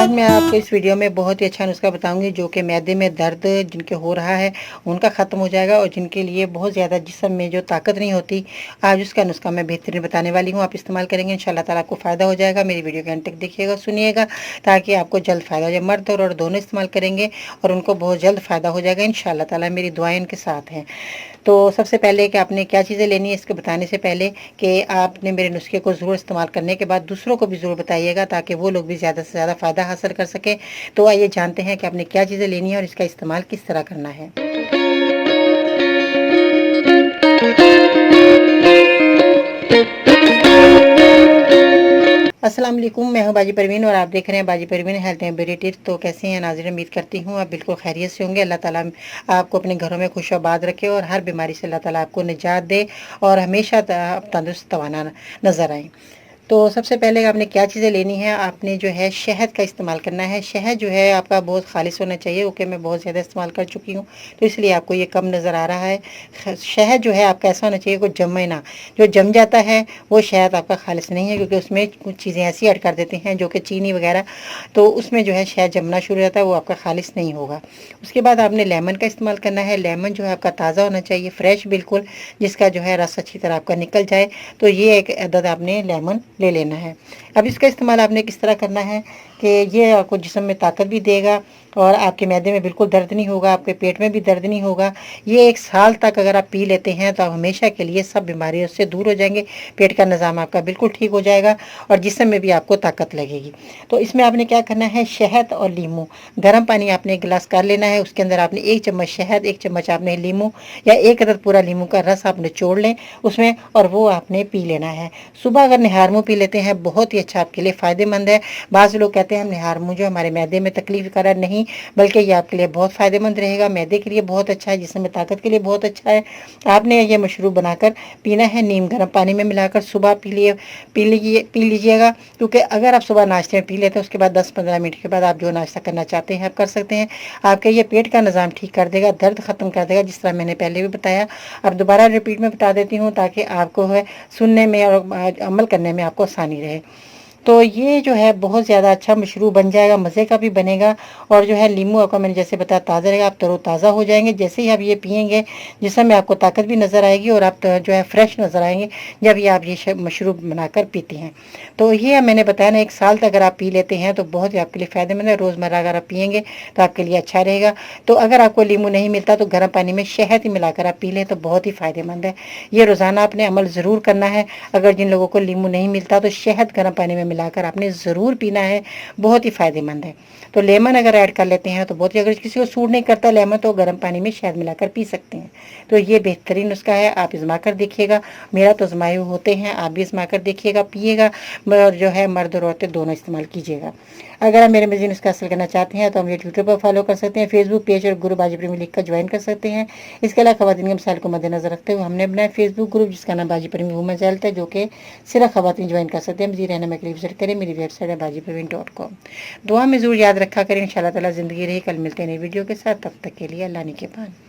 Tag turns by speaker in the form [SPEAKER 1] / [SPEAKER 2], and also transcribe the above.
[SPEAKER 1] आज मैं आपको इस वीडियो में बहुत ही अच्छा नुस्खा बताऊंगी जो कि मैदे में दर्द जिनके हो रहा है उनका ख़त्म हो जाएगा, और जिनके लिए बहुत ज़्यादा जिस्म में जो ताकत नहीं होती, आज उसका नुस्खा मैं बेहतरीन बताने वाली हूँ। आप इस्तेमाल करेंगे इंशाल्लाह ताला आपको फ़ायदा हो जाएगा। मेरी वीडियो के अंत तक देखिएगा, सुनिएगा, ताकि आपको जल्द फ़ायदा हो जाए। मर्द और दोनों इस्तेमाल करेंगे और उनको बहुत जल्द फ़ायदा हो जाएगा इंशाल्लाह ताला। मेरी दुआएं इनके साथ हैं। तो सबसे पहले कि आपने क्या चीज़ें लेनी है, इसके बताने से पहले कि आपने मेरे नुस्खे को ज़रूर इस्तेमाल करने के बाद दूसरों को भी ज़रूर बताइएगा, ताकि वो लोग भी ज़्यादा से ज़्यादा फ़ायदा हासिल कर सकें। तो आइए जानते हैं कि आपने क्या चीज़ें लेनी है और इसका इस्तेमाल किस तरह करना है। अस्सलाम वालेकुम, मैं हूं बाजी परवीन और आप देख रहे हैं बाजी Parveen health and beauty tips. तो कैसे हैं नाज़रीन, उम्मीद करती हूं आप बिल्कुल खैरियत से होंगे। अल्लाह ताला आपको अपने घरों में खुश आबाद रखे और हर बीमारी से अल्लाह ताला आपको निजात दे और हमेशा तंदुरुस्त तवाना नज़र आए। तो सबसे पहले आपने क्या चीज़ें लेनी है, आपने जो है शहद का इस्तेमाल करना है। शहद जो है आपका बहुत खालिश होना चाहिए, ओके मैं बहुत ज़्यादा इस्तेमाल कर चुकी हूँ तो इसलिए आपको ये कम नज़र आ रहा है। शहद जो है आपका ऐसा होना चाहिए कि जमे ना, जो जम जाता है वो शहद आपका खालिश नहीं है, क्योंकि उसमें कुछ चीज़ें ऐसी ऐड कर देते हैं जो कि चीनी वगैरह, तो उसमें जो है शहद जमना शुरू हो जाता है, वो आपका खालिश नहीं होगा। उसके बाद आपने लेमन का इस्तेमाल करना है। लेमन जो है आपका ताज़ा होना चाहिए, फ्रेश बिल्कुल, जिसका जो है रस अच्छी तरह आपका निकल जाए। तो ये एक अदद आपने लेमन ले लेना है। अब इसका इस्तेमाल आपने किस तरह करना है कि ये आपको जिस्म में ताकत भी देगा और आपके मैदे में बिल्कुल दर्द नहीं होगा, आपके पेट में भी दर्द नहीं होगा। ये 1 साल तक अगर आप पी लेते हैं तो आप हमेशा के लिए सब बीमारियों से दूर हो जाएंगे। पेट का निज़ाम आपका बिल्कुल ठीक हो जाएगा और जिस्म में भी आपको ताकत लगेगी। तो इसमें आपने क्या करना है, शहद और लीमू, गर्म पानी आपने 1 गिलास कर लेना है। उसके अंदर आपने 1 चम्मच शहद, 1 चम्मच आपने लीमू या 1 अदद पूरा लीमू का रस आप निचोड़ लें उसमें, और वो आपने पी लेना है। सुबह अगर निहार मुँह पी लेते हैं बहुत ही अच्छा आपके लिए फ़ायदेमंद है। बाज़ लोग कहते हैं हम निहार मुँह जो हमारे मैदे में तकलीफ़ करा, नहीं, बल्कि ये आपके लिए बहुत फ़ायदेमंद रहेगा। मैदे के लिए बहुत अच्छा है, जिसमें ताकत के लिए बहुत अच्छा है। आपने ये मशरूब बनाकर पीना है, नीम गर्म पानी में मिलाकर सुबह पी लीजिएगा। क्योंकि अगर आप सुबह नाश्ते में पी लेते हैं उसके बाद 10-15 मिनट के बाद आप जो नाश्ता करना चाहते हैं आप कर सकते हैं। आपके ये पेट का निज़ाम ठीक कर देगा, दर्द ख़त्म कर देगा, जिस तरह मैंने पहले भी बताया। अब दोबारा रिपीट में बता देती हूँ ताकि आपको है सुनने में और अमल करने में आपको आसानी रहे। तो ये जो है बहुत ज़्यादा अच्छा मशरूब बन जाएगा, मज़े का भी बनेगा। और जो है लीमू आपका मैंने जैसे बताया ताज़ा रहेगा, आप तरोताज़ा हो जाएंगे। जैसे ही आप ये पियेंगे जिसमें आपको ताकत भी नज़र आएगी और आप जो है फ्रेश नज़र आएंगे जब ये आप ये मशरूब बनाकर पीते हैं। तो ये मैंने बताया ना 1 साल तक अगर आप पी लेते हैं तो बहुत ही आपके लिए फ़ायदेमंद है। रोज़मर्रा अगर आप पियेंगे तो आपके लिए अच्छा रहेगा। तो अगर आपको लीमू नहीं मिलता तो गर्म पानी में शहद ही मिलाकर आप पी लें तो बहुत ही फ़ायदेमंद है। ये रोज़ाना आपने अमल ज़रूर करना है। अगर जिन लोगों को लीमू नहीं मिलता तो शहद गर्म पानी में मिलाकर आपने ज़रूर पीना है, बहुत ही फ़ायदेमंद है। तो लेमन अगर ऐड कर लेते हैं तो बहुत ही, अगर किसी को सूट नहीं करता लेमन तो गर्म पानी में शहद मिलाकर पी सकते हैं। तो ये बेहतरीन नुस्खा है, आप आजमा कर देखिएगा। मेरा तो आजमाए होते हैं, आप भी आजमा कर देखिएगा, पिएगा। और जो है मर्द और औरतें दोनों इस्तेमाल कीजिएगा। अगर आप मेरे मज़ीद नुस्खा हासिल करना चाहते हैं तो हम ये ट्विटर पर फॉलो कर सकते हैं, फेसबुक पेज और गुरु बाजी प्रेमी लिख कर ज्वाइन कर सकते हैं। इसके अलावा खवातीन के मसाइल को मद्देनजर रखते हुए हमने बनाया फेसबुक ग्रुप जिसका नाम बाजी प्रेमी वुमेन्स हेल्थ है, जो कि सिर्फ खवातीन ज्वाइन कर सकते हैं। मज़ीद रहने में विजिट करें, मेरी वेबसाइट है bajipraveen.com। दुआ में ज़रूर याद रखा करें, इंशाल्लाह ताला ज़िंदगी रही। कल मिलते हैं नई वीडियो के साथ, तब तक के लिए अल्लाह निगहबान।